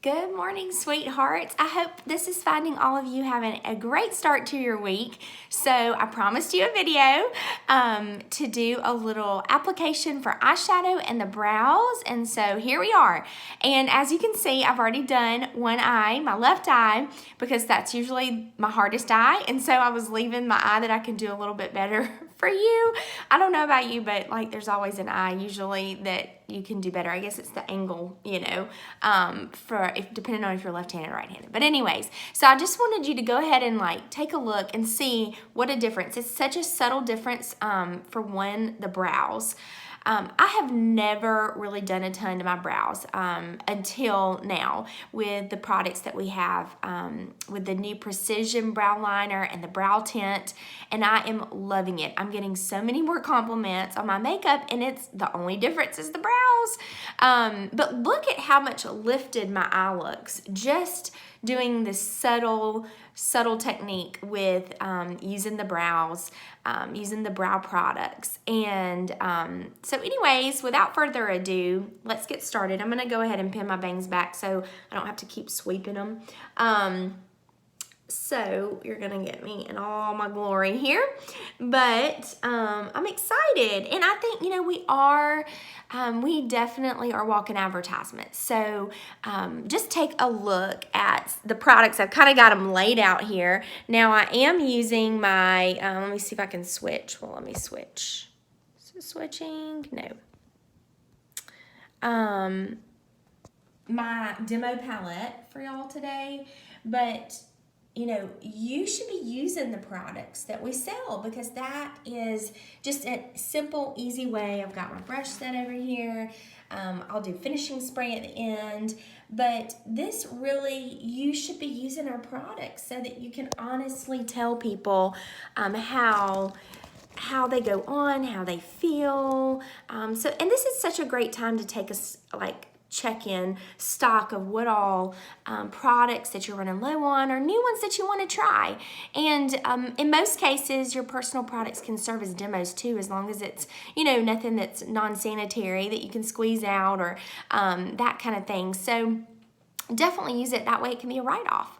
Good morning, sweethearts. I hope this is finding all of you having a great start to your week. So I promised you a video to do a little application for eyeshadow and the brows. And so here we are. And as you can see, I've already done one eye, my left eye, because that's usually my hardest eye. And so I was leaving my eye that I can do a little bit better for you. I don't know about you, but like there's always an eye usually that you can do better. I guess it's the angle, depending on if you're left-handed or right-handed. But anyways, so I just wanted you to go ahead and like take a look and see what a difference. It's such a subtle difference for the brows. I have never really done a ton to my brows until now with the products that we have with the new Precision Brow Liner and the Brow Tint, and I am loving it. I'm getting so many more compliments on my makeup, and it's the only difference is the brows. But look at how much lifted my eye looks just doing this subtle technique with using the brows, using the brow products. And so anyways, without further ado, let's get started. I'm gonna go ahead and pin my bangs back so I don't have to keep sweeping them. So you're gonna get me in all my glory here, but I'm excited, and I think we definitely are walking advertisements. So just take a look at the products. I've kind of got them laid out here. Now I am using my. Let me see if I can switch. Well, let me switch. So switching, no. My demo palette for y'all today, but you should be using the products that we sell because that is just a simple, easy way. I've got my brush set over here. I'll do finishing spray at the end, but this really, you should be using our products so that you can honestly tell people how they go on, how they feel. And this is such a great time to take check-in stock of what all products that you're running low on or new ones that you want to try. And in most cases, your personal products can serve as demos too, as long as it's, nothing that's non-sanitary that you can squeeze out or that kind of thing. So definitely use it. That way it can be a write-off.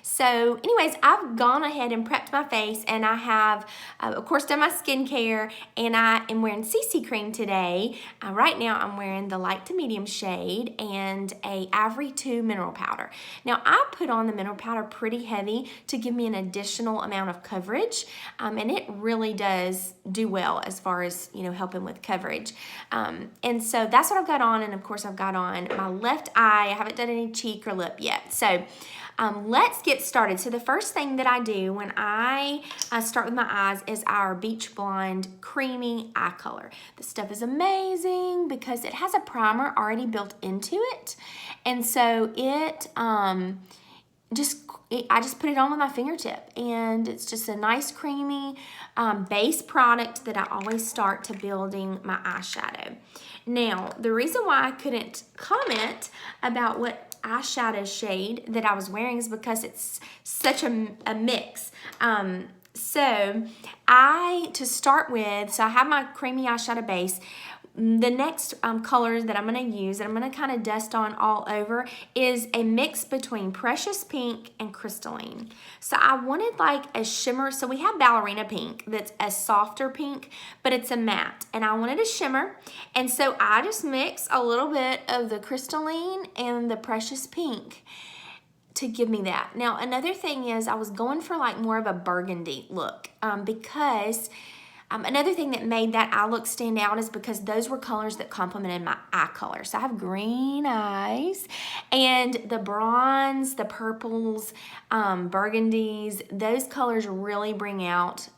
So anyways, I've gone ahead and prepped my face, and I have, of course, done my skincare, and I am wearing CC cream today. Right now I'm wearing the light to medium shade and a Ivory 2 mineral powder. Now I put on the mineral powder pretty heavy to give me an additional amount of coverage, and it really does do well as far as, helping with coverage. And so that's what I've got on, and of course I've got on my left eye. I haven't done any cheek or lip yet. So let's get started. So the first thing that I do when I start with my eyes is our Beach Blonde Creamy Eye Color. This stuff is amazing because it has a primer already built into it. And so I just put it on with my fingertip, and it's just a nice creamy base product that I always start to building my eyeshadow. Now, the reason why I couldn't comment about what eyeshadow shade that I was wearing is because it's such a mix. So I have my creamy eyeshadow base. The next colors that I'm going to use, and I'm going to kind of dust on all over, is a mix between Precious Pink and Crystalline. So I wanted like a shimmer. So we have Ballerina Pink that's a softer pink, but it's a matte. And I wanted a shimmer. And so I just mix a little bit of the Crystalline and the Precious Pink to give me that. Now, another thing is I was going for like more of a burgundy look because... another thing that made that eye look stand out is because those were colors that complemented my eye color. So I have green eyes, and the bronze, the purples, burgundies, those colors really bring out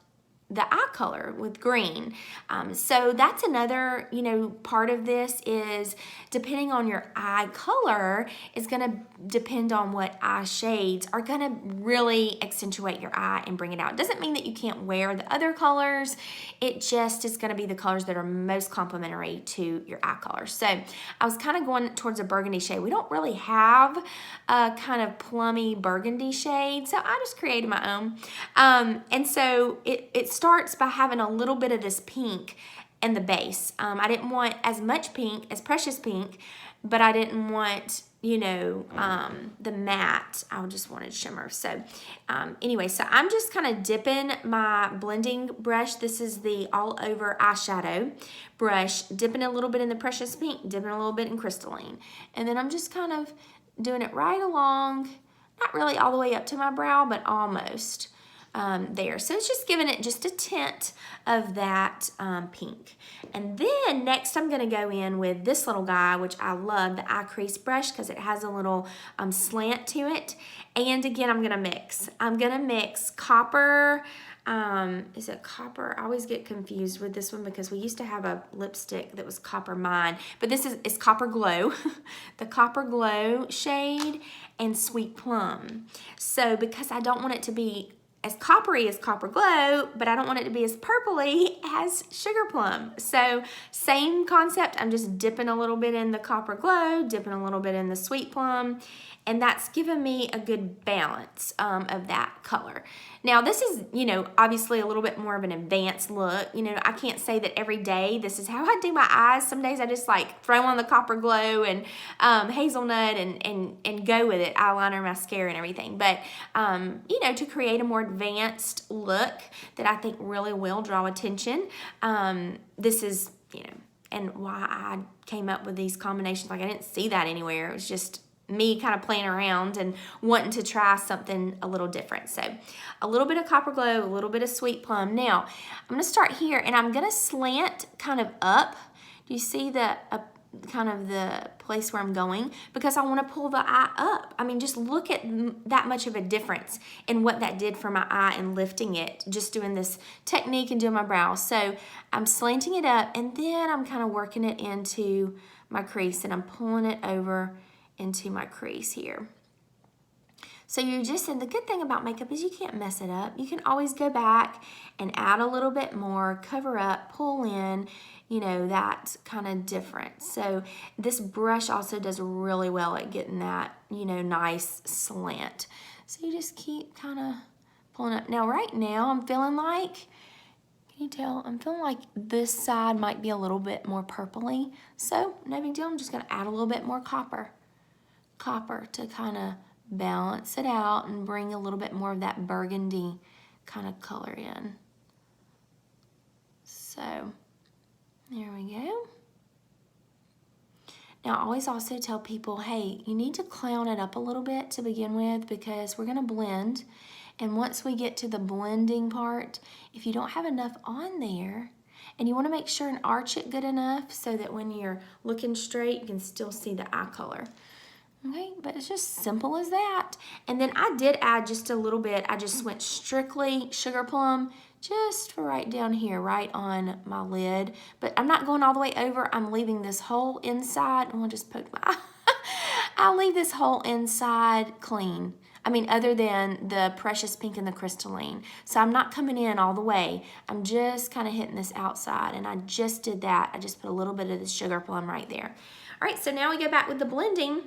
the eye color with green. So that's another, part of this is depending on your eye color is going to depend on what eye shades are going to really accentuate your eye and bring it out. It doesn't mean that you can't wear the other colors. It just is going to be the colors that are most complementary to your eye color. So I was kind of going towards a burgundy shade. We don't really have a kind of plummy burgundy shade, so I just created my own. And so it starts by having a little bit of this pink in the base. I didn't want as much pink as Precious Pink, but I didn't want, you know, the matte. I just wanted shimmer. So anyway, so I'm just kind of dipping my blending brush. This is the all over eyeshadow brush, dipping a little bit in the Precious Pink, dipping a little bit in Crystalline. And then I'm just kind of doing it right along, not really all the way up to my brow, but almost. There. So it's just giving it just a tint of that pink. And then next I'm going to go in with this little guy, which I love, the eye crease brush, because it has a little slant to it. And again, I'm going to mix. I'm going to mix copper. Is it copper? I always get confused with this one because we used to have a lipstick that was Copper Mine, but this is Copper Glow, the Copper Glow shade, and Sweet Plum. So because I don't want it to be as coppery as Copper Glow, but I don't want it to be as purpley as Sugar Plum. So same concept, I'm just dipping a little bit in the Copper Glow, dipping a little bit in the Sweet Plum, and that's giving me a good balance of that color. Now this is, you know, obviously a little bit more of an advanced look. You know, I can't say that every day this is how I do my eyes. Some days I just like throw on the Copper Glow and hazelnut and go with it, eyeliner, mascara, and everything. But, you know, to create a more advanced look that I think really will draw attention, this is, you know, and why I came up with these combinations. Like I didn't see that anywhere. It was just me kind of playing around and wanting to try something a little different. So a little bit of Copper Glow, a little bit of Sweet Plum. Now I'm going to start here and I'm going to slant kind of up. Do you see the kind of the place where I'm going? Because I want to pull the eye up. I mean, just look at that much of a difference in what that did for my eye and lifting it, just doing this technique and doing my brows. So I'm slanting it up and then I'm kind of working it into my crease and I'm pulling it over into my crease here. So you just, and the good thing about makeup is you can't mess it up. You can always go back and add a little bit more, cover up, pull in, you know, that kind of difference. So this brush also does really well at getting that, you know, nice slant. So you just keep kind of pulling up. Now right now I'm feeling like, can you tell? I'm feeling like this side might be a little bit more purpley. So no big deal, I'm just gonna add a little bit more copper to kind of balance it out and bring a little bit more of that burgundy kind of color in. So there we go. Now I always also tell people, hey, you need to clown it up a little bit to begin with because we're gonna blend. And once we get to the blending part, if you don't have enough on there, and you wanna make sure and arch it good enough so that when you're looking straight, you can still see the eye color. Okay, but it's just simple as that. And then I did add just a little bit. I just went strictly Sugar Plum, just for right down here, right on my lid. But I'm not going all the way over. I'm leaving this whole inside. I'll just poke my eye. I'll leave this whole inside clean. I mean, other than the Precious Pink and the Crystalline. So I'm not coming in all the way. I'm just kind of hitting this outside. And I just did that. I just put a little bit of the Sugar Plum right there. All right, so now we go back with the blending.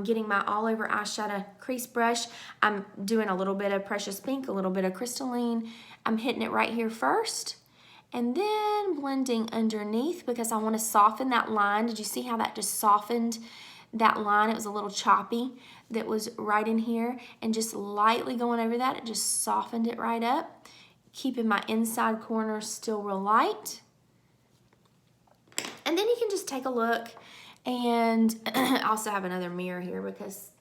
Getting my all over eyeshadow crease brush. I'm doing a little bit of Precious Pink, a little bit of Crystalline. I'm hitting it right here first and then blending underneath because I want to soften that line. Did you see how that just softened that line? It was a little choppy that was right in here, and just lightly going over that, it just softened it right up, keeping my inside corners still real light. And then you can just take a look. And I also have another mirror here because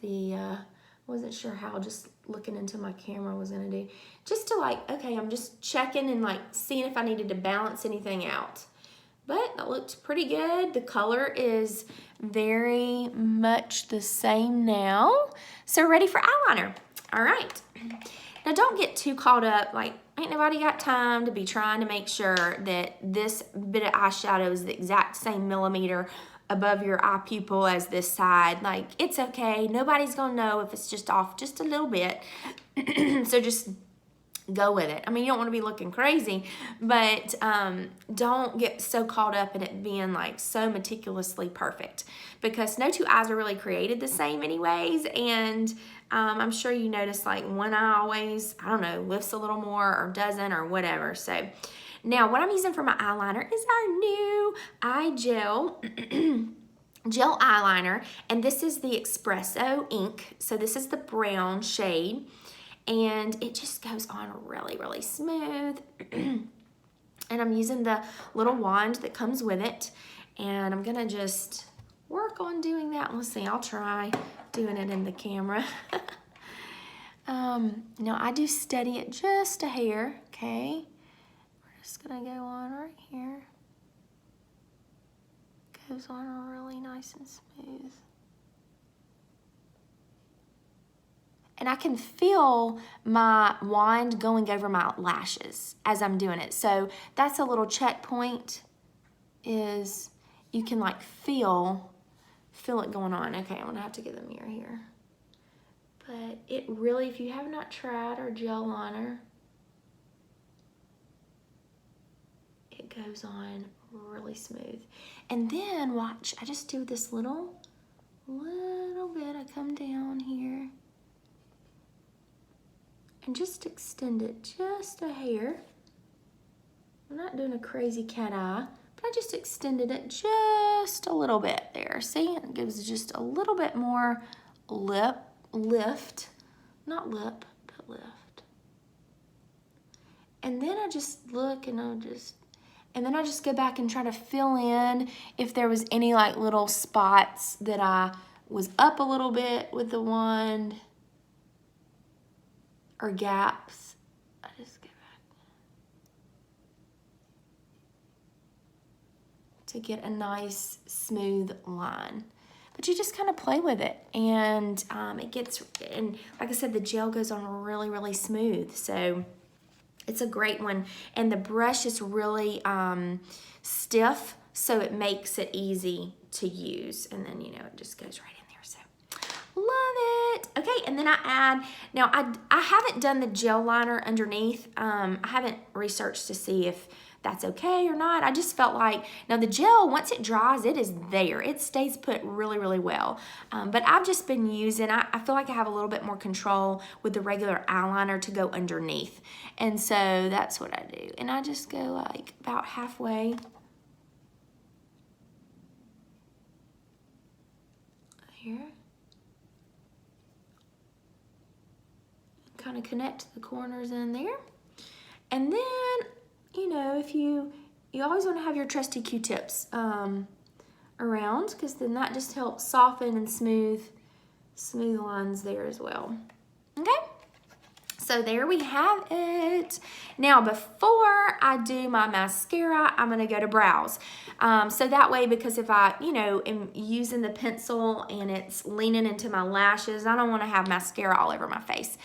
wasn't sure how just looking into my camera was gonna do. Just to like, okay, I'm just checking and like seeing if I needed to balance anything out. But that looked pretty good. The color is very much the same now. So ready for eyeliner. All right. Now don't get too caught up, like ain't nobody got time to be trying to make sure that this bit of eyeshadow is the exact same millimeter above your eye pupil as this side. Like, it's okay. Nobody's gonna know if it's just off just a little bit. So just go with it. I mean, you don't want to be looking crazy, but don't get so caught up in it being like so meticulously perfect, because no two eyes are really created the same anyways. And I'm sure you notice like one eye always, I don't know, lifts a little more or doesn't or whatever. So now what I'm using for my eyeliner is our new eye gel gel eyeliner, and this is the Espresso ink. So this is the brown shade, and it just goes on really, really smooth. And I'm using the little wand that comes with it, and I'm gonna just work on doing that. Let's see, I'll try doing it in the camera. Now I do steady it just a hair, okay? We're just gonna go on right here. Goes on really nice and smooth. And I can feel my wand going over my lashes as I'm doing it. So that's a little checkpoint, is you can like feel it going on. Okay, I'm gonna have to get the mirror here. But it really, if you have not tried our gel liner, it goes on really smooth. And then watch, I just do this little bit. I come down here and just extend it just a hair. I'm not doing a crazy cat eye, but I just extended it just a little bit there. See, it gives just a little bit more lift, not lip, but lift. And then I just look and then I just go back and try to fill in if there was any like little spots that I was up a little bit with the wand, or gaps. I just go back to get a nice smooth line. But you just kind of play with it, and it gets, and like I said, the gel goes on really, really smooth. So it's a great one, and the brush is really stiff, so it makes it easy to use. And then, you know, it just goes right in there. So love it. Okay, and then I add, now I haven't done the gel liner underneath. I haven't researched to see if that's okay or not. I just felt like, now the gel, once it dries, it is there. It stays put really, really well. But I've just been using, I feel like I have a little bit more control with the regular eyeliner to go underneath. And so that's what I do. And I just go like about halfway. Here. Kind of connect the corners in there. And then, you know, if you always want to have your trusty Q-tips around, because then that just helps soften and smooth lines there as well. Okay, so there we have it. Now, before I do my mascara, I'm going to go to brows. So that way, because if I, you know, am using the pencil and it's leaning into my lashes, I don't want to have mascara all over my face.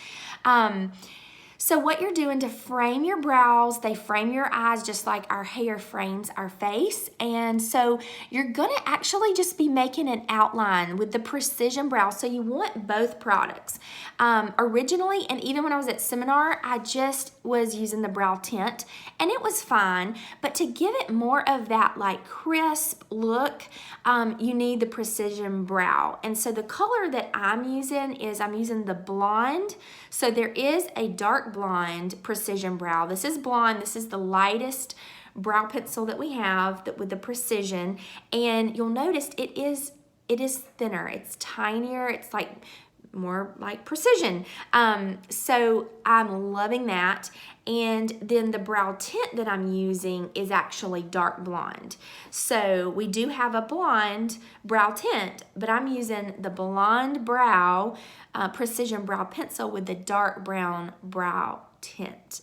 So what you're doing to frame your brows, they frame your eyes just like our hair frames our face. And so you're gonna actually just be making an outline with the Precision Brow. So you want both products. Originally, and even when I was at seminar, I just was using the brow tint, and it was fine. But to give it more of that like crisp look, you need the Precision Brow. And so the color that I'm using is, I'm using the blonde. So there is a dark blonde Precision Brow. This is blonde. This is the lightest brow pencil that we have with the Precision. And you'll notice it is thinner. It's tinier. It's like more like Precision. So I'm loving that. And then the brow tint that I'm using is actually dark blonde. So we do have a blonde brow tint, but I'm using the blonde brow Precision Brow Pencil with the dark brown brow tint.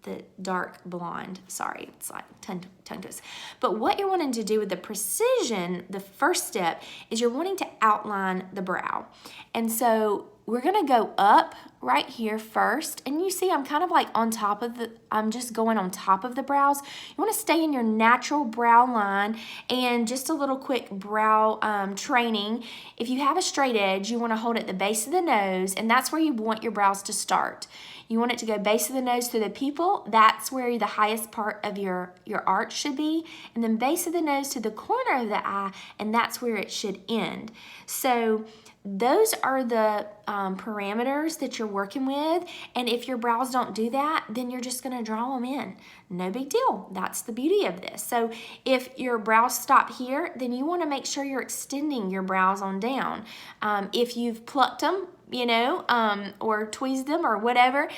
The dark blonde, sorry, it's like tongue twist. But what you're wanting to do with the Precision, the first step, is you're wanting to outline the brow. And so we're gonna go up right here first, and you see I'm kind of like on top of I'm just going on top of the brows. You wanna stay in your natural brow line, and just a little quick brow training. If you have a straight edge, you wanna hold at the base of the nose, and that's where you want your brows to start. You want it to go base of the nose through the pupil. That's where the highest part of your arch should be. And then base of the nose to the corner of the eye, and that's where it should end. So those are the parameters that you're working with. And if your brows don't do that, then you're just going to draw them in. No big deal. That's the beauty of this. So if your brows stop here, then you want to make sure you're extending your brows on down. If you've plucked them, you know, or tweezed them or whatever,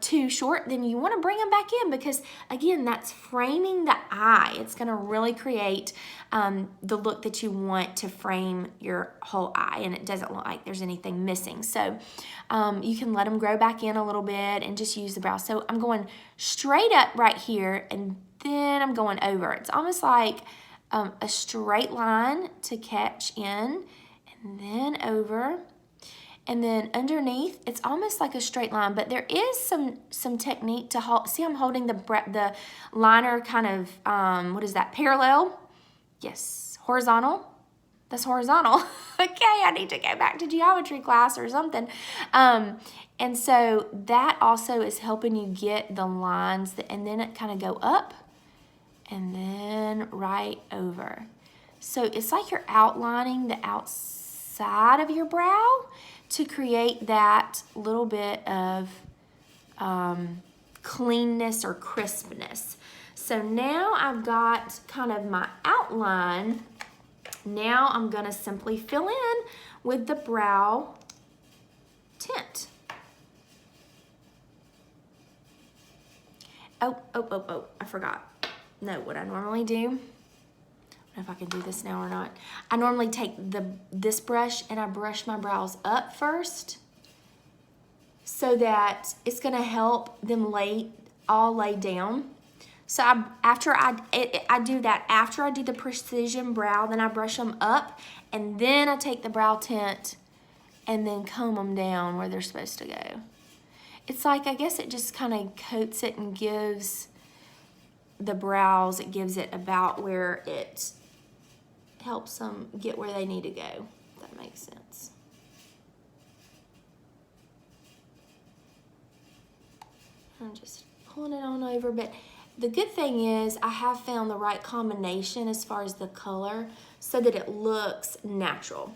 too short, then you want to bring them back in, because again, that's framing the eye. It's going to really create the look that you want to frame your whole eye, and it doesn't look like there's anything missing. So you can let them grow back in a little bit and just use the brow. So I'm going straight up right here, and then I'm going over. It's almost like a straight line to catch in, and then over. And then underneath, it's almost like a straight line, but there is some technique to hold. See, I'm holding the liner kind of, what is that, parallel? Yes, horizontal. That's horizontal. Okay, I need to go back to geometry class or something. And so that also is helping you get the lines, and then it kind of go up and then right over. So it's like you're outlining the outside of your brow to create that little bit of cleanness or crispness. So now I've got kind of my outline. Now I'm gonna simply fill in with the brow tint. Oh, I forgot. No, what I normally do, I don't know if I can do this now or not. I normally take this brush and I brush my brows up first, so that it's gonna help them all lay down. So after I do that, after I do the precision brow, then I brush them up, and then I take the brow tint and then comb them down where they're supposed to go. It's like, I guess it just kind of coats it and gives the brows, it gives it about where it helps them get where they need to go, if that makes sense. I'm just pulling it on over, but the good thing is I have found the right combination as far as the color so that it looks natural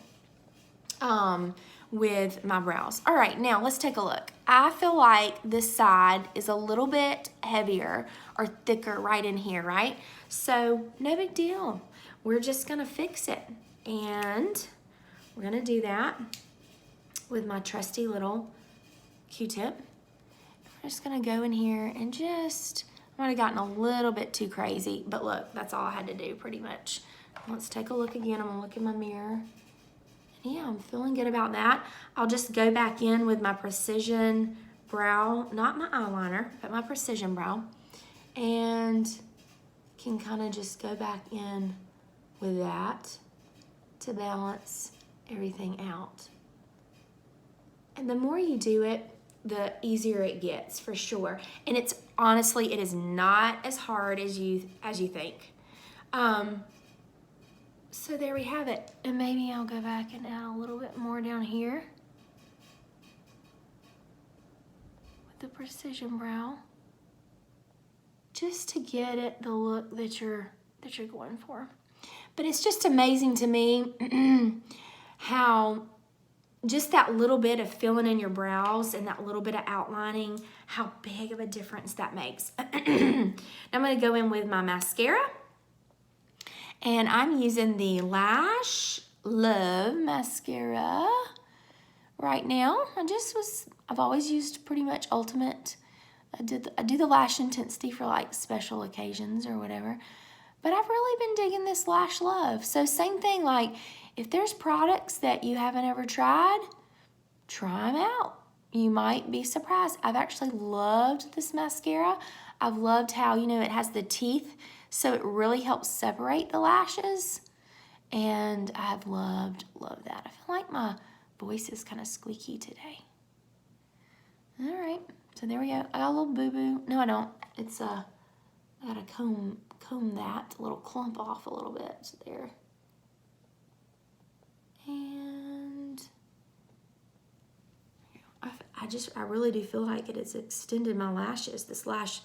with my brows. All right, now let's take a look. I feel like this side is a little bit heavier or thicker right in here, right? So no big deal. We're just gonna fix it. And we're gonna do that with my trusty little Q-tip. I'm just gonna go in here and just, I might have gotten a little bit too crazy, but look, that's all I had to do pretty much. Let's take a look again. I'm gonna look in my mirror. Yeah, I'm feeling good about that. I'll just go back in with my precision brow, not my eyeliner, but my precision brow, and can kind of just go back in with that to balance everything out. And the more you do it, the easier it gets, for sure. And it's honestly, it is not as hard as you think. So there we have it. And maybe I'll go back and add a little bit more down here with the precision brow, just to get it the look that you're going for. But it's just amazing to me how just that little bit of filling in your brows and that little bit of outlining, how big of a difference that makes. Now I'm going to go in with my mascara. And I'm using the Lash Love mascara right now. I've always used pretty much Ultimate. I do the Lash Intensity for like special occasions or whatever. But I've really been digging this Lash Love. So same thing, like if there's products that you haven't ever tried, try them out. You might be surprised. I've actually loved this mascara. I've loved how, it has the teeth, so it really helps separate the lashes. And I've loved that. I feel like my voice is kind of squeaky today. All right, so there we go. I got a little boo-boo. No, I don't. It's I gotta comb that little clump off a little bit. So there. And I really do feel like it has extended my lashes. This Lash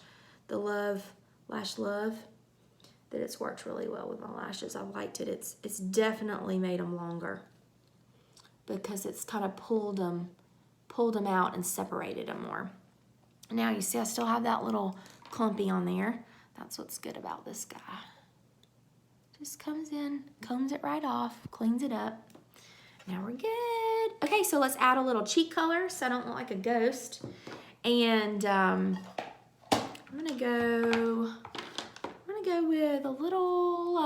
Love, that it's worked really well with my lashes. I've liked it. It's definitely made them longer. because it's kind of pulled them out and separated them more. Now you see I still have that little clumpy on there. That's what's good about this guy. Just comes in, combs it right off, cleans it up. Now we're good. Okay, so let's add a little cheek color so I don't look like a ghost. And I'm gonna go with a little,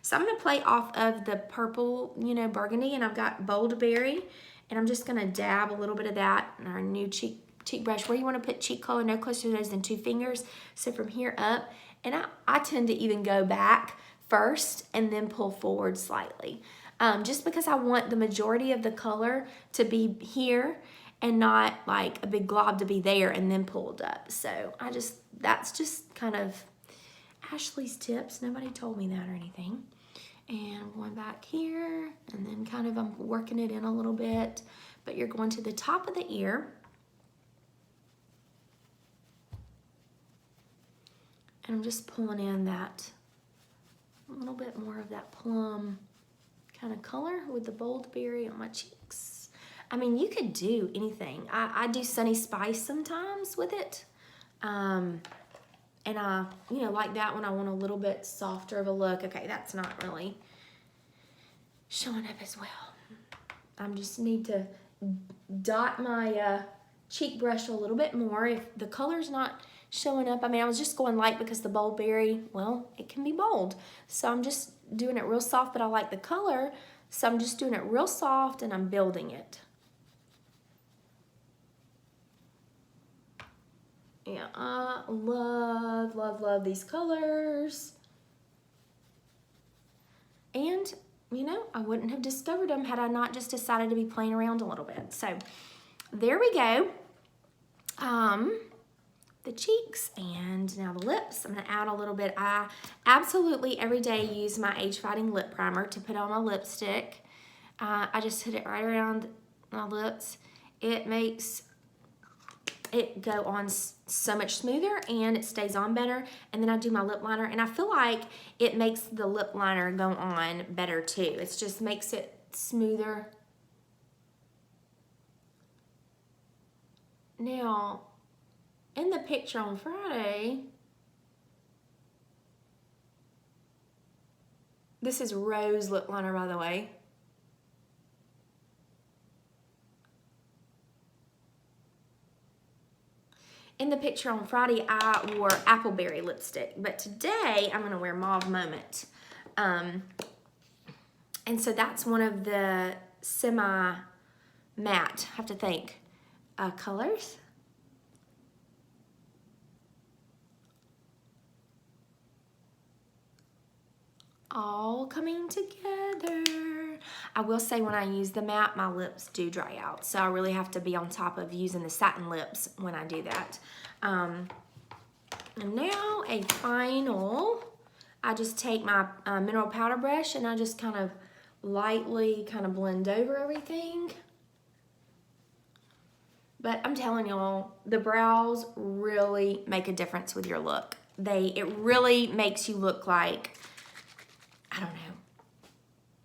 so I'm gonna play off of the purple, burgundy, and I've got Bold Berry, and I'm just gonna dab a little bit of that in our new cheek brush. Where you wanna put cheek color no closer to those than 2 fingers. So from here up, and I tend to even go back first and then pull forward slightly. Just because I want the majority of the color to be here and not like a big glob to be there and then pulled up. So that's just kind of Ashley's tips. Nobody told me that or anything. And I'm going back here, and then kind of I'm working it in a little bit, but you're going to the top of the ear. And I'm just pulling in that a little bit more of that plum kind of color with the Bold Berry on my cheeks. I mean, you could do anything. I do Sunny Spice sometimes with it. And I, like that when I want a little bit softer of a look. Okay, that's not really showing up as well. I just need to dot my cheek brush a little bit more. If the color's not showing up, I mean, I was just going light because the Bold Berry, well, it can be bold. So I'm just doing it real soft, but I like the color, so I'm just doing it real soft and I'm building it. Yeah, I love, love, love these colors. And, I wouldn't have discovered them had I not just decided to be playing around a little bit. So, there we go. The cheeks and now the lips. I'm gonna add a little bit. I absolutely every day use my Age Fighting lip primer to put on my lipstick. I just hit it right around my lips. It makes it go on so much smoother and it stays on better. And then I do my lip liner, and I feel like it makes the lip liner go on better too. It just makes it smoother. Now, in the picture on Friday, this is Rose lip liner, by the way. In the picture on Friday, I wore Appleberry lipstick, but today I'm gonna wear Mauve Moment. And so that's one of the semi-matte, I have to think, colors. All coming together. I will say when I use the matte, my lips do dry out. So I really have to be on top of using the satin lips when I do that. And now a final, I just take my mineral powder brush and I just kind of lightly blend over everything. But I'm telling y'all, the brows really make a difference with your look. It really makes you look like, I don't know,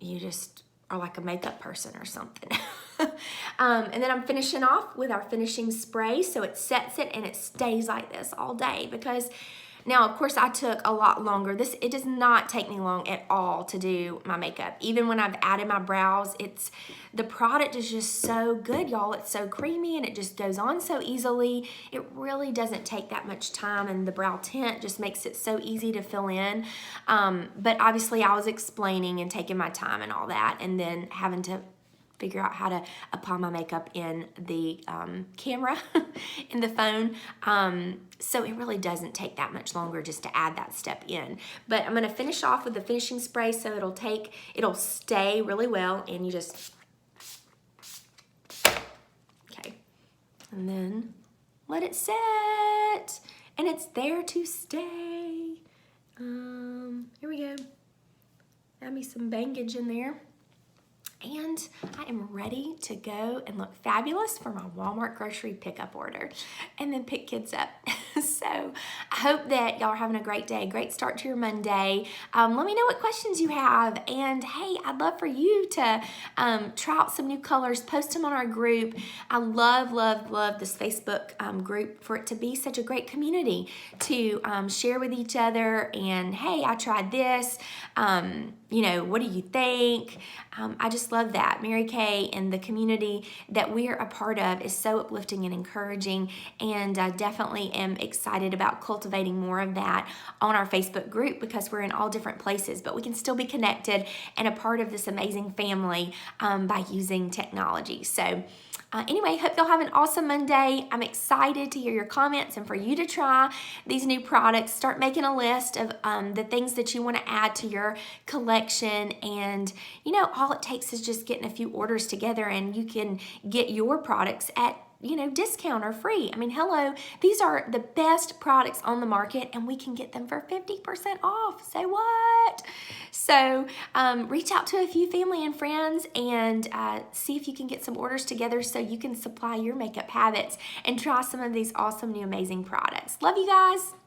you just are like a makeup person or something. And then I'm finishing off with our finishing spray, so it sets it and it stays like this all day. Because now, of course, I took a lot longer. It does not take me long at all to do my makeup. Even when I've added my brows, the product is just so good, y'all. It's so creamy and it just goes on so easily. It really doesn't take that much time, and the brow tint just makes it so easy to fill in. But obviously I was explaining and taking my time and all that, and then having to figure out how to apply my makeup in the camera, in the phone. So it really doesn't take that much longer just to add that step in. But I'm gonna finish off with the finishing spray so it'll stay really well, and you just, okay. And then let it set, and it's there to stay. Here we go. Add me some bangage in there. And I am ready to go and look fabulous for my Walmart grocery pickup order and then pick kids up. So I hope that y'all are having a great day, great start to your Monday. Let me know what questions you have. And hey, I'd love for you to try out some new colors, post them on our group. I love, love, love this Facebook group for it to be such a great community to share with each other. And hey, I tried this. What do you think? I just love that. Mary Kay and the community that we're a part of is so uplifting and encouraging, and I definitely am excited about cultivating more of that on our Facebook group because we're in all different places, but we can still be connected and a part of this amazing family by using technology. So anyway, hope y'all have an awesome Monday. I'm excited to hear your comments and for you to try these new products. Start making a list of the things that you want to add to your collection. And, all it takes is just getting a few orders together and you can get your products at discount or free. I mean, hello, these are the best products on the market and we can get them for 50% off. Say what? So reach out to a few family and friends and see if you can get some orders together so you can supply your makeup habits and try some of these awesome new amazing products. Love you guys.